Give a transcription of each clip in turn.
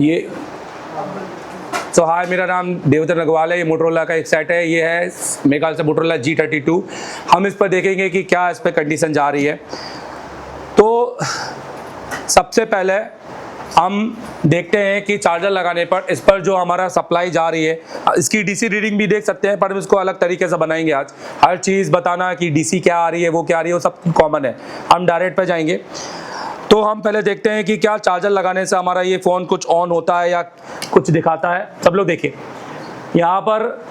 ये तो हाय, मेरा नाम देवदत्त अग्रवाल है। ये मोटोरोला का एक सेट है। ये है मेरे ख्याल से मोटोरोला G32। हम इस पर देखेंगे कि क्या इस पर कंडीशन जा रही है। तो सबसे पहले हम देखते हैं कि चार्जर लगाने पर इस पर जो हमारा सप्लाई जा रही है, इसकी डीसी रीडिंग भी देख सकते हैं, पर हम इसको अलग तरीके से बनाएंगे। आज हर चीज़ बताना कि डीसी क्या आ रही है, वो क्या आ रही है, वो सब कॉमन है। हम डायरेक्ट पे जाएंगे। तो हम पहले देखते हैं कि क्या चार्जर लगाने से हमारा ये फ़ोन कुछ ऑन होता है या कुछ दिखाता है। सब लोग देखिए, यहाँ पर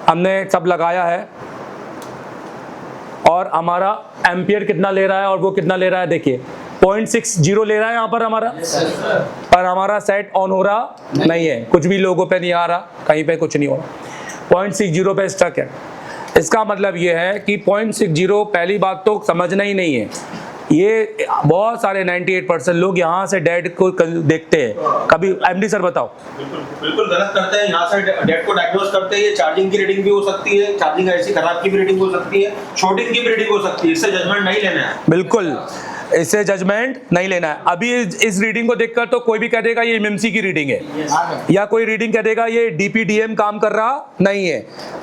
हमने सब लगाया है और हमारा एम्पियर कितना ले रहा है और वो कितना ले रहा है। देखिए 0.60 ले रहा है यहाँ पर हमारा, पर हमारा सेट ऑन हो रहा नहीं है। कुछ भी लोगों पे नहीं आ रहा, कहीं पे कुछ नहीं हो रहा। 0.60 पे स्टक है। इसका मतलब ये है कि 0.60, पहली बात तो समझना ही नहीं है। ये बहुत सारे 98% लोग यहाँ से डेड को देखते हैं। कभी एमडी सर बताओ। बिल्कुल गलत करते हैं। यहाँ से डेड को डायग्नोज करते हैं। ये चार्जिंग की रीडिंग भी हो सकती है, चार्जिंग ऐसी खराब की भी रीडिंग हो सकती है, शॉर्टिंग की भी रीडिंग हो सकती है। इससे जजमेंट नहीं लेना है। बिल्कुल, इससे जजमेंट नहीं लेना है। अभी इस रीडिंग को देखकर तो कोई भी कह देगा ये एमएमसी की रीडिंग है, या कोई रीडिंग कह देगा ये डीपीडीएम काम कर रहा नहीं है।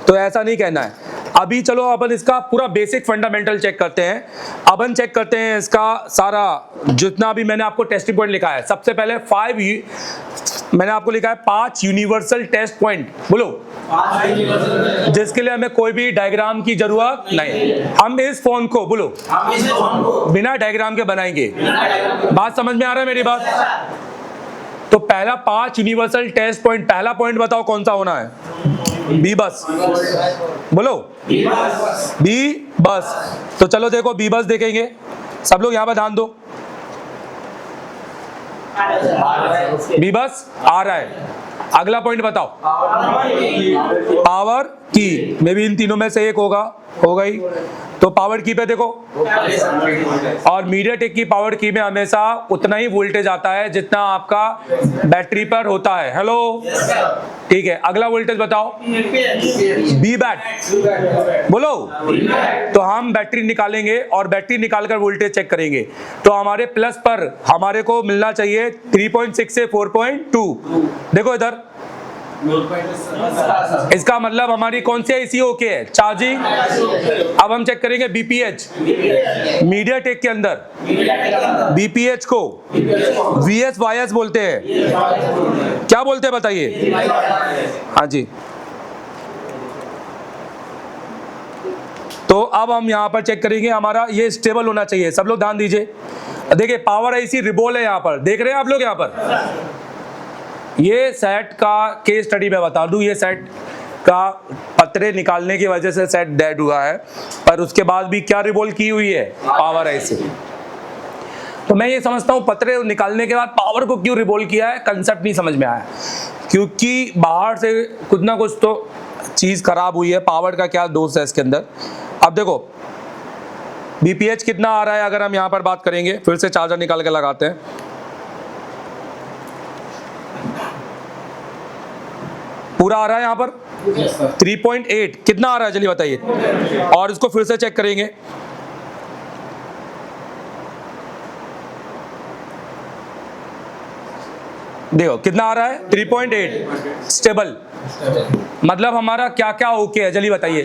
तो ऐसा नहीं कहना है। अभी चलो अपन इसका पूरा बेसिक फंडामेंटल चेक करते हैं। अपन चेक करते हैं इसका सारा जितना भी मैंने आपको टेस्टिंग पॉइंट लिखा है। सबसे पहले मैंने आपको लिखा है 5 यूनिवर्सल टेस्ट पॉइंट। बोलो, जिसके लिए हमें कोई भी डायग्राम की जरूरत नहीं। हम इस फोन को बोलो बिना डायग्राम के बनाएंगे। बात समझ में आ रहा है मेरी बात? तो पहला 5 यूनिवर्सल टेस्ट पॉइंट। पहला पॉइंट बताओ कौन सा होना है? बी बस। बोलो बी बस। तो चलो देखो बी बस देखेंगे। सब लोग यहाँ पर ध्यान दो। बी बस आ रहा है। अगला पॉइंट बताओ। पावर की में भी इन तीनों में से एक होगा ही। तो पावर की पे देखो, और मीडियाटेक की पावर की में हमेशा उतना ही वोल्टेज आता है जितना आपका बैटरी पर होता है। हेलो, ठीक है। अगला वोल्टेज बताओ। B bat. बोलो। तो हम बैटरी निकालेंगे और बैटरी निकालकर वोल्टेज चेक करेंगे। तो हमारे प्लस पर हमारे को मिलना चाहिए 3.6 से 4.2। देखो इधर, इसका मतलब हमारी कौन सी आईसी ओके है? चार्जिंग। अब हम चेक करेंगे बीपीएच। मीडियाटेक के अंदर बीपीएच को वीएस वाईएस बोलते हैं। क्या बोलते हैं बताइए? हाँ जी। तो अब हम यहाँ पर चेक करेंगे, हमारा ये स्टेबल होना चाहिए। सब लोग ध्यान दीजिए। देखिए पावर आईसी रिबोल है यहाँ पर, देख रहे हैं आप लोग यहाँ पर। ये सेट का केस स्टडी मैं बता दूं। ये सेट का पत्रे निकालने की वजह से सेट डेड हुआ है, पर उसके बाद भी क्या रिवोल्व की हुई है? Power IC. तो मैं ये समझता हूँ पत्रे निकालने के बाद पावर को क्यों रिवोल्व किया है, कंसेप्ट नहीं समझ में आया। क्योंकि बाहर से कुछ ना कुछ तो चीज खराब हुई है। पावर का क्या दोष है इसके अंदर? अब देखो बीपीएच कितना आ रहा है। अगर हम यहाँ पर बात करेंगे, फिर से चार्जर निकाल के लगाते हैं। पूरा आ रहा है यहाँ पर 3.8। कितना आ रहा है चलिए बताइए। और इसको फिर से चेक करेंगे। देखो कितना आ रहा है? 3.8 स्टेबल। मतलब हमारा क्या क्या ओके है चलिए बताइए।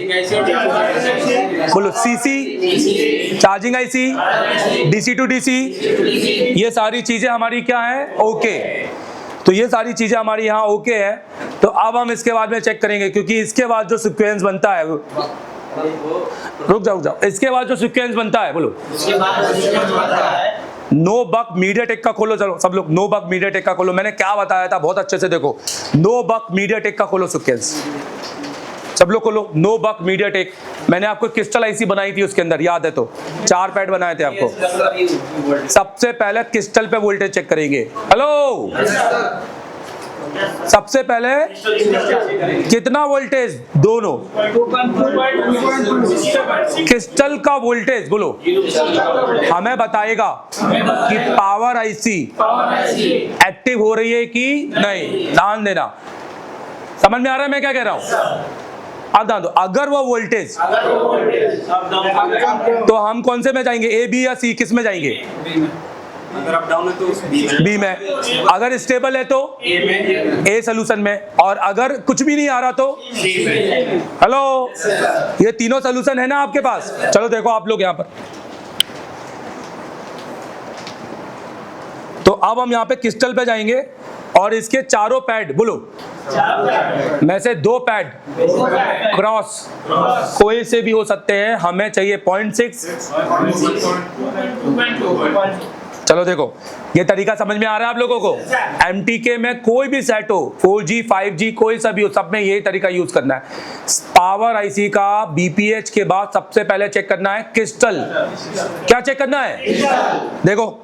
बोलो CC, charging IC, DC to DC, ये सारी चीजें हमारी क्या है? ओके। तो ये सारी चीजें हमारी यहाँ ओके है। तो अब हम इसके बाद में चेक करेंगे, क्योंकि इसके बाद जो सीक्वेंस बनता है, रुक जाओ, इसके बाद जो सीक्वेंस बनता है, बोलो नो बक मीडियाटेक का खोलो। चलो सब लोग नो बक मीडियाटेक का खोलो। मैंने क्या बताया था बहुत अच्छे से देखो। नो बक मीडियाटेक का खोलो सीक्वेंस। सब लोग खोलो नो बक मीडियाटेक। मैंने आपको क्रिस्टल आईसी बनाई थी, उसके अंदर याद है तो 4 पैड बनाए थे आपको। सबसे पहले क्रिस्टल पे वोल्टेज चेक करेंगे। हेलो, सबसे पहले कितना वोल्टेज? दोनों क्रिस्टल का वोल्टेज बोलो हमें बताएगा कि पावर आईसी एक्टिव हो रही है कि नहीं। ध्यान देना, समझ में आ रहा है मैं क्या कह रहा हूं? अब ध्यान दो। अगर वो वोल्टेज तो हम कौन से में जाएंगे? ए बी या सी? किस में जाएंगे? अगर अप डाउन है तो बी में, अगर स्टेबल है तो ए सोल्यूशन में, और अगर कुछ भी नहीं आ रहा तो हेलो, ये तीनों सोल्यूशन है ना आपके पास। चलो देखो आप लोग यहाँ पर, तो अब हम यहाँ पे क्रिस्टल पे जाएंगे और इसके चारों पैड बोलो में से 2 पैड क्रॉस कोई से भी हो सकते हैं, हमें चाहिए 0.6। चलो देखो ये तरीका समझ में आ रहा है आप लोगों को। MTK में कोई भी सेट हो, 4G 5G कोई सा भी हो, सब में यही तरीका यूज करना है। पावर आईसी का BPH के बाद सबसे पहले चेक करना है क्रिस्टल। क्या चेक करना है? देखो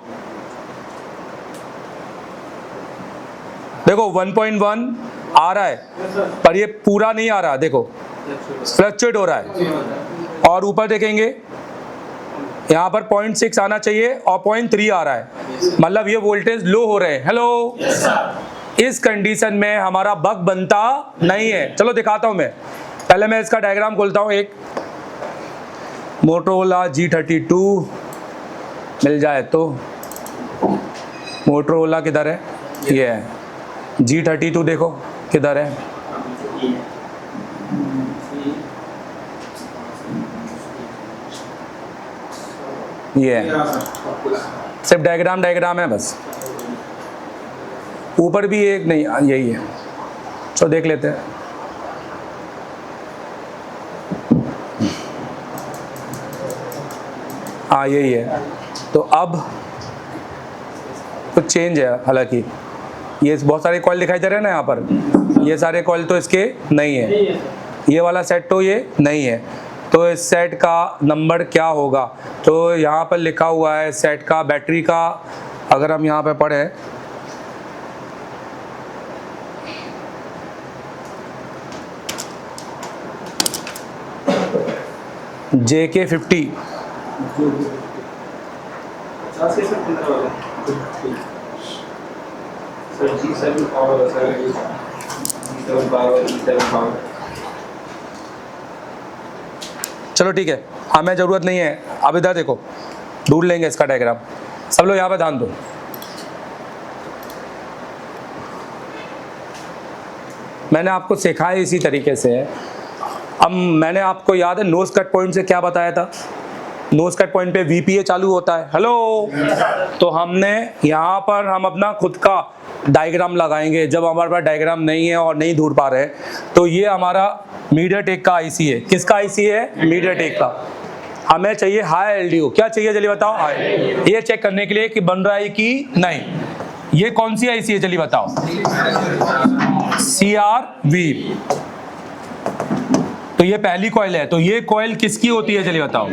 देखो 1.1 आ रहा है पर ये पूरा नहीं आ रहा, देखो फ्लक्चुएट हो रहा है। और ऊपर देखेंगे यहाँ पर 0.6 आना चाहिए और 0.3 आ रहा है, मतलब ये वोल्टेज लो हो रहे हैं। हेलो, इस कंडीशन में हमारा बग बनता नहीं है। चलो दिखाता हूं मैं, पहले मैं इसका डायग्राम खोलता हूं। एक मोटोरोला G32 मिल जाए तो, मोटोरोला किधर है? ये है G32, देखो किधर है। ये है, सिर्फ डायग्राम है बस, ऊपर भी एक नहीं, यही है। चलो देख लेते हैं। हाँ यही है। तो अब कुछ चेंज है, हालांकि ये बहुत सारे कॉइल दिखाई दे रहे हैं ना यहाँ पर, ये सारे कॉइल तो इसके नहीं है, ये वाला सेट तो ये नहीं है। तो इस सेट का नंबर क्या होगा? तो यहाँ पर लिखा हुआ है सेट का बैटरी का, अगर हम यहाँ पे पढ़े JK50 चलो ठीक है, हमें ज़रूरत नहीं है। अब इधर देखो, ढूंढ लेंगे इसका डायग्राम। सब लोग यहाँ पे ध्यान दो। मैंने आपको सिखाया इसी तरीके से। अब मैंने आपको याद है नोज कट पॉइंट से क्या बताया था? नोज कट पॉइंट पे VPA चालू होता है। हेलो, तो हमने यहाँ पर हम अपना खुद का डायग्राम लगाएंगे जब हमारे पास डायग्राम नहीं है और नहीं ढूंढ पा रहे हैं। तो ये हमारा मीडियाटेक का IC है। किसका IC है? मीडियाटेक का। हमें चाहिए हाई LDO। क्या चाहिए जल्दी बताओ? हाई। ये चेक करने के लिए कि बन रहा है कि नहीं। ये कौन सी IC है जल्दी बताओ? CRV। तो ये पहली कॉइल है, तो ये कॉइल किसकी होती है जल्दी बताओ?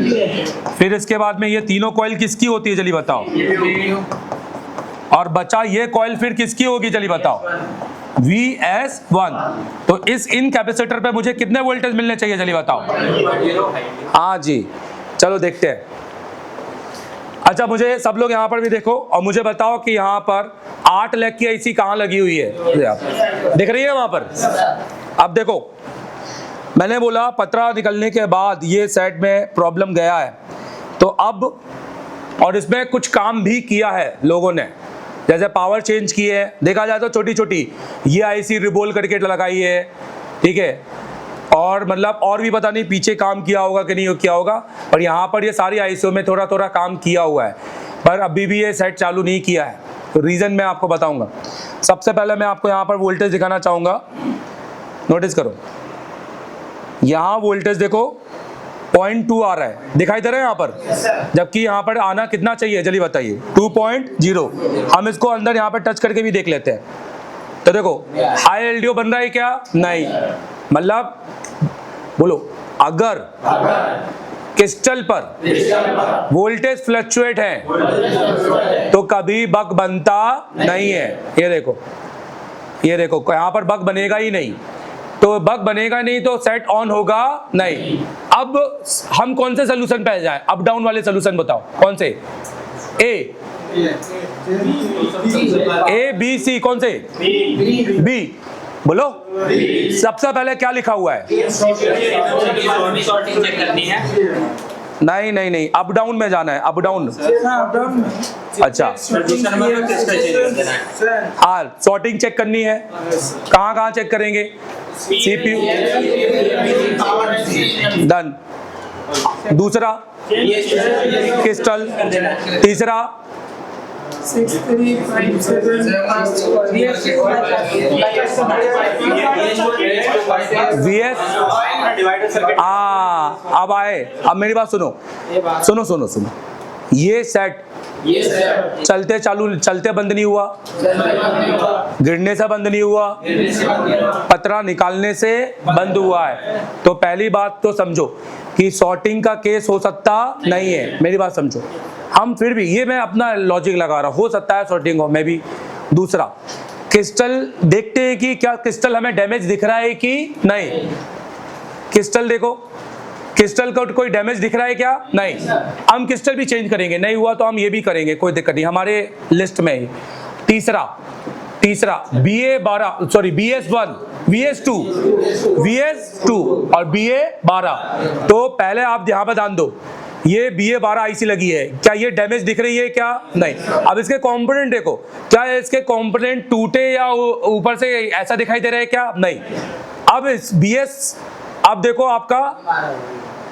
फिर इसके बाद में ये तीनों कॉइल किसकी होती है जल्दी बताओ? और बचा ये कॉइल फिर किसकी होगी जल्दी बताओ? VS1। तो इस इन कैपेसिटर पे मुझे कितने वोल्टेज मिलने चाहिए जल्दी बताओ? हाँ जी, चलो देखते हैं। अच्छा, मुझे सब लोग यहाँ पर भी देखो और मुझे बताओ कि यहाँ पर 8 लैख की IC कहाँ लगी हुई है? दिख रही है वहां पर? अब देखो, मैंने बोला पतरा निकलने के बाद ये सेट में प्रॉब्लम गया है, तो अब और इसमें कुछ काम भी किया है लोगों ने, जैसे पावर चेंज की है। देखा जाए तो छोटी छोटी ये IC रिबोल करके लगाई है, ठीक है। और मतलब और भी पता नहीं पीछे काम किया होगा कि नहीं किया होगा, पर यहाँ पर ये सारी ICO में थोड़ा थोड़ा काम किया हुआ है, पर अभी भी ये सेट चालू नहीं किया है। तो रीज़न मैं आपको बताऊँगा। सबसे पहले मैं आपको यहाँ पर वोल्टेज दिखाना चाहूँगा। नोटिस करो, यहाँ वोल्टेज देखो 0.2 आ रहा है, दिखाई दे रहा है यहाँ पर, जबकि यहाँ पर आना कितना चाहिए जल्दी बताइए? 2.0। हम इसको अंदर यहाँ पर टच करके भी देख लेते हैं। तो देखो हाई LDO बन रहा है क्या? नहीं। मतलब बोलो, अगर क्रिस्टल पर वोल्टेज फ्लक्चुएट है तो कभी बग बनता नहीं है। ये देखो, ये देखो, यहाँ पर बग बनेगा ही नहीं। तो बग बनेगा नहीं तो सेट ऑन होगा नहीं। अब हम कौन से सोल्यूशन पे जाएं? अप डाउन वाले सोल्यूशन बताओ कौन से? A B C कौन से? B बोलो। सबसे पहले क्या लिखा हुआ है? नहीं नहीं नहीं, अप डाउन में जाना है, अप डाउन। अच्छा हाँ, सॉर्टिंग चेक करनी है, कहाँ कहाँ चेक करेंगे? CPU done. दूसरा क्रिस्टल, तीसरा VS। अब आए, अब मेरी बात सुनो सुनो सुनो सुनो, ये सेट चलते चालू, चलते बंद नहीं हुआ, गिरने से बंद नहीं हुआ, पतरा निकालने से बंद हुआ है। तो पहली बात तो समझो कि सॉर्टिंग का केस हो सकता नहीं है, मेरी बात समझो। हम फिर भी, ये मैं अपना लॉजिक लगा रहा हूँ, हो सकता है सॉर्टिंग हो, मैं भी। दूसरा क्रिस्टल देखते हैं कि क्या क्रिस्टल हमें डैमेज दिख रहा है कि नहीं। क्रिस्टल देखो, क्रिस्टल को कोई डैमेज दिख रहा है क्या? नहीं। हम क्रिस्टल भी चेंज करेंगे, नहीं हुआ तो हम ये भी करेंगे, कोई दिक्कत नहीं, हमारे लिस्ट में ही। तीसरा BS1, VS2 और BA12। तो पहले आप यहाँ पर ध्यान दो, ये BA12 आईसी लगी है, क्या ये डैमेज दिख रही है क्या? नहीं। अब इसके कंपोनेंट देखो, क्या इसके कंपोनेंट टूटे या ऊपर से ऐसा दिखाई दे रहा है क्या? नहीं। अब इस BS, अब देखो आपका,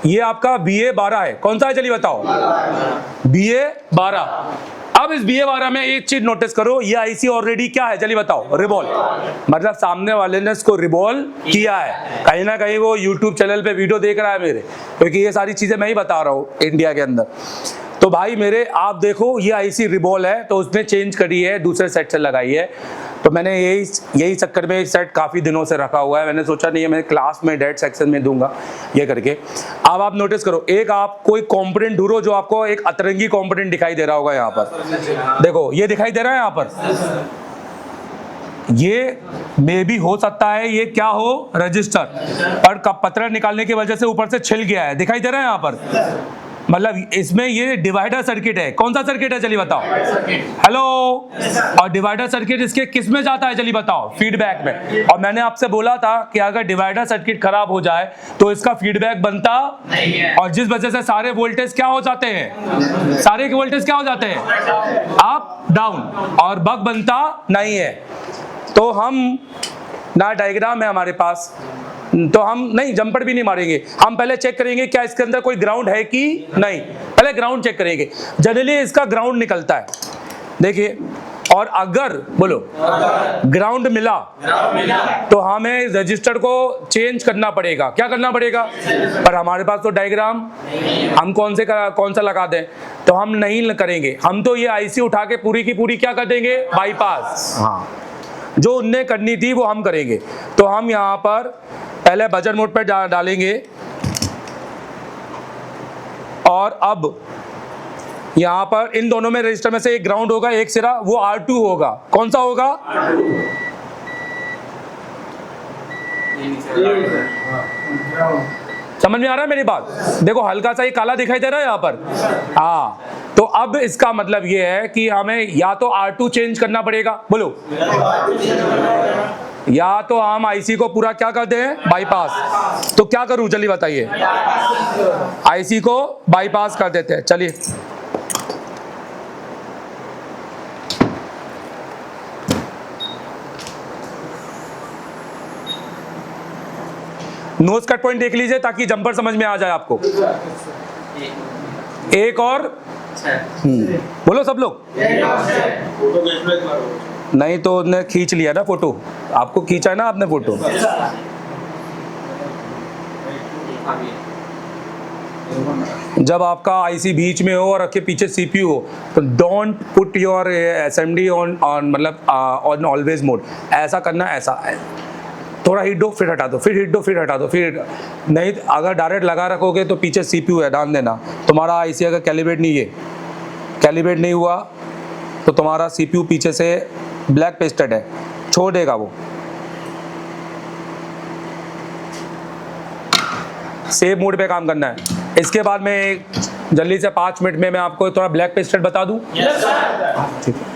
ये आपका BA12 है, कौन सा है चलिए बताओ? BA12। अब इस BA12 में एक चीज नोटिस करो, ये आईसी ऑलरेडी क्या है चलिए बताओ? रिवॉल्व, मतलब सामने वाले ने इसको रिवॉल्व किया है, कहीं ना कहीं वो यूट्यूब चैनल पे वीडियो देख रहा है मेरे, क्योंकि ये सारी चीजें मैं ही बता रहा हूँ इंडिया के अंदर। तो भाई मेरे, आप देखो ये आईसी रिवॉल्व है, तो उसने चेंज करी है, दूसरे सेट से लगाई है। तो मैंने यही चक्कर में सेट काफ़ी दिनों से रखा हुआ है, मैंने सोचा नहीं है मैं क्लास में डेट सेक्शन में दूंगा ये करके। अब आप नोटिस करो, एक आप कोई कंपोनेंट ढूंढो जो आपको एक अतरंगी कंपोनेंट दिखाई दे रहा होगा यहाँ पर। देखो ये दिखाई दे रहा है यहाँ पर, ये मे भी हो सकता है ये क्या हो, रजिस्टर, पर पत्थर निकालने की वजह से ऊपर से छिल गया है, दिखाई दे रहा है यहाँ पर। मतलब इसमें ये डिवाइडर सर्किट है, कौन सा सर्किट है चलिए बताओ? हेलो। और डिवाइडर सर्किट इसके किस में जाता है चलिए बताओ? फीडबैक में। और मैंने आपसे बोला था कि अगर डिवाइडर सर्किट खराब हो जाए तो इसका फीडबैक बनता नहीं है, और जिस वजह से सारे वोल्टेज क्या हो जाते हैं, सारे के वोल्टेज क्या हो जाते हैं? अप डाउन, और बग बनता नहीं है। तो हम ना डायग्राम है हमारे पास, तो हम नहीं जंपर भी नहीं मारेंगे, हम पहले चेक करेंगे क्या इसके अंदर कोई ग्राउंड है कि नहीं, पहले ग्राउंड चेक करेंगे। जनरली इसका ग्राउंड निकलता है, देखिए, और अगर बोलो ग्राउंड मिला तो हमें रजिस्टर को चेंज करना पड़ेगा। क्या करना पड़ेगा? पर हमारे पास तो डायग्राम, हम कौन सा लगा दें? तो हम नहीं करेंगे, हम तो ये आईसी उठा के पूरी की पूरी क्या कर देंगे? बाईपास। हाँ, जो उनने करनी थी वो हम करेंगे। तो हम यहाँ पर पहले बजर मोड पर डालेंगे, और अब यहाँ पर इन दोनों में रजिस्टर में से एक ग्राउंड होगा, एक सिरा वो R2 होगा। कौन सा होगा? समझ में आ रहा है मेरी बात? देखो हल्का सा ये काला दिखाई दे रहा है यहाँ पर। हाँ, तो अब इसका मतलब ये है कि हमें या तो R2 चेंज करना पड़ेगा, बोलो, या तो हम आईसी को पूरा क्या कर दें? बाईपास। तो क्या करूं चलिए बताइए? आईसी को बाईपास कर देते हैं, चलिए। नोज कट पॉइंट देख लीजिए ताकि जंपर समझ में आ जाए आपको। एक और बोलो सब लोग। नहीं तो उसने खींच लिया ना फोटो, आपको खींचा है ना आपने फोटो। जब आपका आईसी बीच में हो और आपके पीछे सीपीयू हो तो don't put your SMD on मतलब ऑन ऑलवेज मोड। ऐसा करना, ऐसा थोड़ा हिट दो फिर हटा दो, फिर हिट दो फिर हटा दो, फिर नहीं। अगर डायरेक्ट लगा रखोगे तो पीछे सीपीयू है, ध्यान देना। तुम्हारा आईसी अगर कैलिब्रेट नहीं हुआ तो तुम्हारा सीपीयू पीछे से ब्लैक पेस्टेड है, छोड़ देगा वो। सेव मोड पे काम करना है। इसके बाद में जल्दी से 5 मिनट में मैं आपको थोड़ा ब्लैक पेस्टेड बता दूं। yes, ठीक है।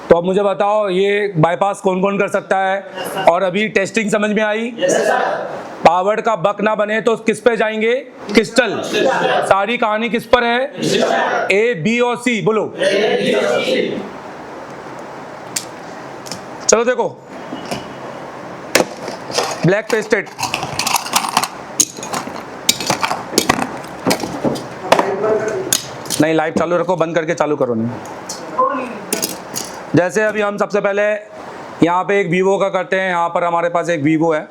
तो अब मुझे बताओ ये बाईपास कौन कौन कर सकता है? और अभी टेस्टिंग समझ में आई? पावर्ड का बक ना बने तो किस पे जाएंगे? क्रिस्टल। सारी कहानी किस पर है? ए, बी और सी। बोलो। चलो देखो, ब्लैक पेस्टेड, नहीं लाइव चालू रखो, बंद करके चालू करो। नहीं, जैसे अभी हम सबसे पहले यहाँ पे एक वीवो का करते हैं। यहाँ पर हमारे पास एक वीवो है।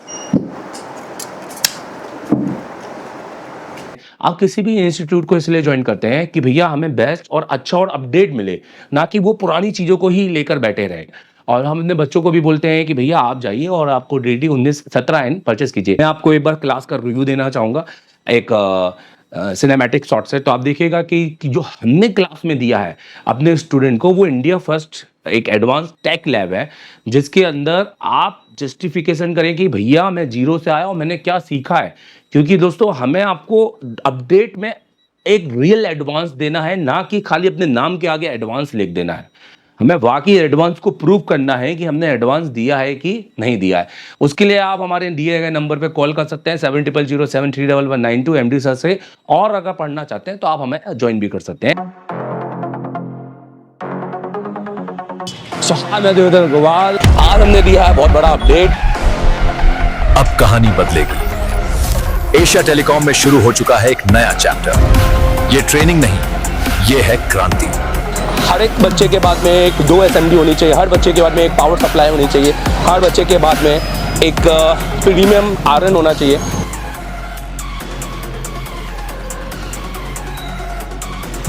आप किसी भी इंस्टीट्यूट को इसलिए ज्वाइन करते हैं कि भैया हमें बेस्ट और अच्छा और अपडेट मिले, ना कि वो पुरानी चीज़ों को ही लेकर बैठे रहे। और हम अपने बच्चों को भी बोलते हैं कि भैया आप जाइए और आपको DD 1917 परचेस कीजिए। मैं आपको एक बार क्लास का रिव्यू देना चाहूँगा, एक सिनेमैटिक शॉट से। तो आप देखिएगा कि जो हमने क्लास में दिया है अपने स्टूडेंट को, वो इंडिया फर्स्ट एक एडवांस टेक लैब है, जिसके अंदर आप जस्टिफिकेशन करें कि भैया मैं जीरो से आया और मैंने क्या सीखा है। क्योंकि दोस्तों हमें आपको अपडेट में एक रियल एडवांस देना है, ना कि खाली अपने नाम के आगे एडवांस लिख देना है। हमें वाकई एडवांस को प्रूव करना है कि हमने एडवांस दिया है कि नहीं दिया है। उसके लिए आप हमारे दिए गए नंबर पे कॉल कर सकते हैं 7007311192 MD सर से। और अगर पढ़ना चाहते हैं तो आप हमें ज्वाइन भी कर सकते हैं। देवेंद्र गोवाल, आज हमने दिया है बहुत बड़ा अपडेट। अब कहानी बदलेगी। एशिया टेलीकॉम में शुरू हो चुका है एक नया चैप्टर। ये ट्रेनिंग नहीं, ये है क्रांति। हर एक बच्चे के बाद में एक 2 SMD होनी चाहिए, हर बच्चे के बाद में एक पावर सप्लाई होनी चाहिए, हर बच्चे के बाद में एक प्रीमियम आयरन होना चाहिए।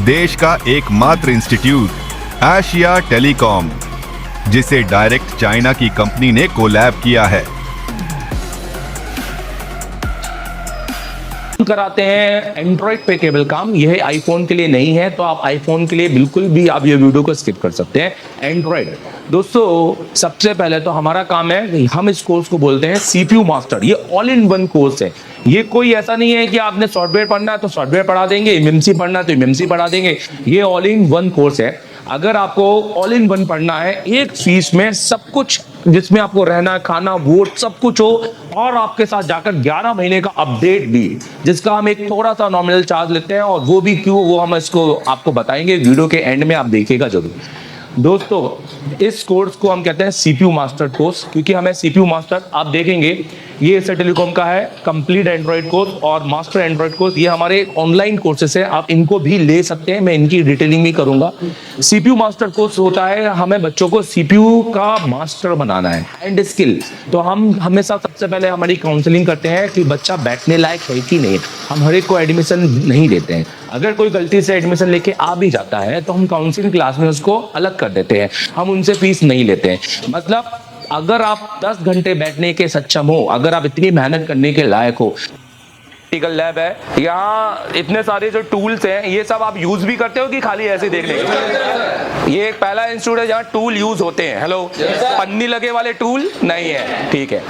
देश का एकमात्र इंस्टीट्यूट एशिया टेलीकॉम, जिसे डायरेक्ट चाइना की कंपनी ने कोलैब किया है। कराते हैं एंड्रॉइड पे केबल काम। यह आईफोन के लिए नहीं है, तो आप आईफोन के लिए बिल्कुल भी आप ये वीडियो को स्किप कर सकते हैं। एंड्रॉइड दोस्तों, सबसे पहले तो हमारा काम है, हम इस कोर्स को बोलते हैं CPU मास्टर। ये ऑल इन वन कोर्स है। ये कोई ऐसा नहीं है कि आपने सॉफ्टवेयर पढ़ना है तो सॉफ्टवेयर पढ़ा देंगे, MMC पढ़ना है तो MMC पढ़ा देंगे। ये ऑल इन वन कोर्स है। अगर आपको ऑल इन वन पढ़ना है, एक फीस में सब कुछ, जिसमें आपको रहना, खाना, वोट सब कुछ हो, और आपके साथ जाकर 11 महीने का अपडेट भी, जिसका हम एक थोड़ा सा नॉमिनल चार्ज लेते हैं। और वो भी क्यों, वो हम इसको आपको बताएंगे वीडियो के एंड में, आप देखिएगा जरूर। दोस्तों इस कोर्स को हम कहते हैं सीपीयू मास्टर कोर्स, क्योंकि हमें सीपीयू मास्टर, आप देखेंगे ये एशिया टेलीकॉम का है कंप्लीट एंड्रॉइड कोर्स और मास्टर एंड्रॉइड कोर्स। ये हमारे ऑनलाइन कोर्सेस है, आप इनको भी ले सकते हैं, मैं इनकी डिटेलिंग भी करूंगा। सीपीयू मास्टर कोर्स होता है, हमें बच्चों को सीपीयू का मास्टर बनाना है एंड स्किल। तो हम हमेशा सबसे पहले हमारी काउंसलिंग करते हैं कि बच्चा बैठने लायक है कि नहीं। हम हर एक को एडमिशन नहीं देते हैं, अगर कोई गलती से एडमिशन लेके आ भी जाता है तो हम काउंसलिंग क्लास में उसको अलग कर देते हैं, हम उनसे फीस नहीं लेते हैं। मतलब अगर आप 10 घंटे बैठने के सक्षम हो, अगर आप इतनी मेहनत करने के लायक हो, प्रैक्टिकल लैब है, यहाँ इतने सारे जो टूल्स हैं ये सब आप यूज भी करते हो कि खाली ऐसे देखने के? ये एक पहला इंस्टीट्यूट है जहाँ टूल यूज होते हैं। हेलो, पन्नी लगे वाले टूल नहीं है, ठीक है।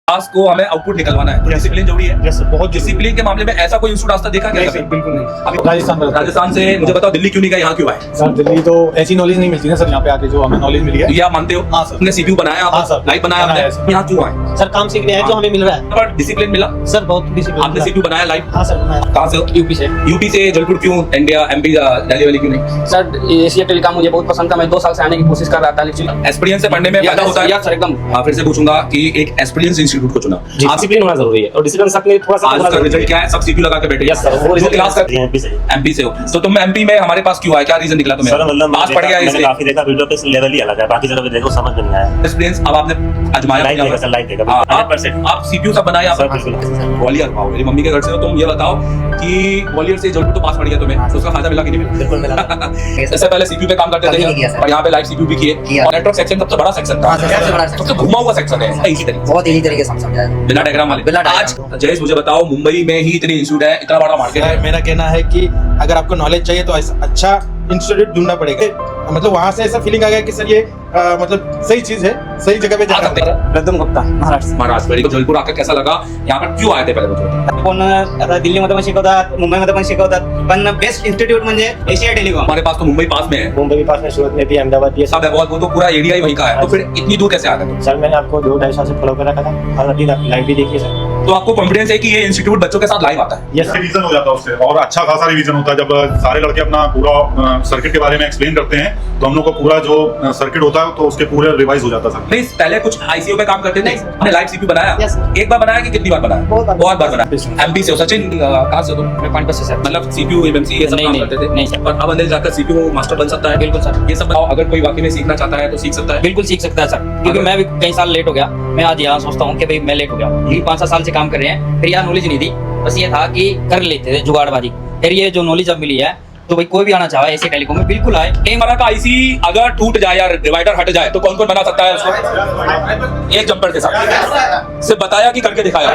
क्लास को हमें आउटपुट निकलवाना है, तो डिसिप्लिन जरूरी है। बहुत डिसिप्लिन के मामले में ऐसा कोई इंस्टीट्यूट आज तक देखा क्या? बिल्कुल नहीं। अभी राजस्थान से मुझे बताओ, दिल्ली क्यों नहीं गए, यहाँ क्यों आए? सर दिल्ली तो ऐसी नॉलेज नहीं मिलती ना सर, यहाँ पे आके जो हमें नॉलेज मिली है। ये आप मानते हो? हाँ सर। हमने सीपीयू बनाया, हाँ सर। लाइव बनाया बनाया आपने, सर। यहाँ क्यों आए? सर काम सीखने आए जो हमें मिल रहा है। पर डिसिप्लिन मिला? सर बहुत डिसिप्लिन। आपने सीपीयू बनाया लाइव? हाँ सर बनाया। कहाँ से हो? यूपी से। यूपी से जलपुर क्यों? इंडिया, एमपी, दिल्ली वाली क्यों नहीं? सर एशिया टेलीकॉम मुझे बहुत पसंद था, मैं 2 साल से आने की कोशिश कर रहा था लेकिन एक्सपीरियंस से पढ़ने में फायदा होता है? सर एकदम। फिर से पूछूंगा कि एक एक्सपीरियंस इंस्टीट्यूट को चुना, डिसिप्लिन होना जरूरी है और डिसिप्लिन साथ में थोड़ा सा आज का रिजल्ट क्या है? सब सीपीयू लगा के बैठे। यस सर, वो जो रिजल्ट क्लास करते हैं एमपी से। एमपी से हो, तो तुम एमपी में हमारे पास क्यों आए? क्या रीजन निकला तुम्हें? सर मतलब पास पड़ गया मैंने इसलिए? काफी देखा वीडियो पे, लेवल ही अलग है, बाकी जगह पे देखो समझ में नहीं आया। एक्सपीरियंस अब आपने आजमाया? लाइव देखा सर, लाइव देखा 100%। आप सीपीयू सब बनाए सर आप? बिल्कुल। ग्वालियर, वाओ, मेरी मम्मी के घर से हो तुम। ये बताओ कि ग्वालियर से जलपुर तो पास पड़ गया तुम्हें, तो उसका फायदा मिला कि नहीं मिला? बिल्कुल मिला। इससे पहले सीपीयू पे काम करते कभी नहीं किया थे सर। और यहाँ पे लाइव सीपीयू भी किए, और नेटवर्क सेक्शन सबसे बड़ा सेक्शन था, हाँ सर, सबसे बड़ा सेक्शन। सबसे घुमा हुआ सेक्शन है, इसी तरीके बहुत इजी तरीके से हम समझाया। बिना डायग्राम वाले। बिना आज जयेश मुझे बताओ, मुंबई में ही इतने इंस्टीट्यूट है, इतना बड़ा मार्केट है, मेरा कहना है कि अगर आपको नॉलेज चाहिए तो ऐसा अच्छा इंस्टीट्यूट ढूंढना पड़ेगा। मतलब वहाँ से ऐसा फीलिंग आ गया कि सर ये मतलब सही चीज है, सही जगह पे आ सकते जाना। हैं। प्रदम गुप्ता महाराष्ट्र। महाराष्ट्र मेरे को जलपुर आकर कैसा लगा? यहाँ पर क्यों आए थे पहले मुझे? पण आता दिल्लीमध्ये पण शिकवतात, मुंबईमध्ये पण शिकवतात, पण बेस्ट इंस्टिट्यूट म्हणजे एशिया टेलीकॉम। हमारे पास तो मुंबई पास में है, मुंबई के पास में, सूरत में भी, अहमदाबाद, ये सब है बहुत, वो तो पूरा एरिया ही वहीं का है, तो फिर इतनी दूर कैसे आ गए तुम? सर मैंने आपको 2-2.5 साल से फॉलो कर रखा था और अभी लाइव भी देखिए सर। तो आपको कॉन्फिडेंस है कि ये इंस्टीट्यूट बच्चों के साथ लाइव आता है? यस रिवीजन हो जाता है उससे, और अच्छा खासा रिवीजन होता है। जब सारे लड़के अपना पूरा सर्किट के बारे में एक्सप्लेन करते हैं तो हम लोग को पूरा जो सर्किट होता है तो उसके पूरे रिवाइज हो जाता है सर। नहीं, पहले कुछ आईसीयू पे काम करते थे, हमने लाइव सीपीयू बनाया। Yes, sir. एक बार बनाया कि कितनी बार बनाया? बहुत बार बनाया। एमपी से हो? सचिन कहाँ से हो तुम? मैं पानीपत से सर। मतलब सीपीयू, एमएमसी ये सब नहीं, काम नहीं, करते थे? नहीं सर। और अब अंदर जाकर सीपीयू मास्टर बन सकता है? बिल्कुल सर। ये सब बताओ, अगर कोई वाकई में सीखना चाहता है तो सीख सकता है? बिल्कुल सीख सकता है सर, क्योंकि मैं भी कई साल लेट हो गया। मैं आज यहाँ सोचता हूँ कि भाई मैं लेट हो गया, ये 5 साल से काम कर रहे हैं, फिर यहाँ नॉलेज नहीं थी, बस ये था कि कर लेते थे जुगाड़बाजी। फिर ये जो नॉलेज अब मिली है तो भाई कोई भी आना चाहे एशिया टेलीकॉम में बिल्कुल आए। एक बार का आईसी अगर टूट जाए या डिवाइडर हट जाए तो कौन कौन बना सकता है उसको? एक जंपर के साथ। सिर्फ बताया कि करके दिखाया?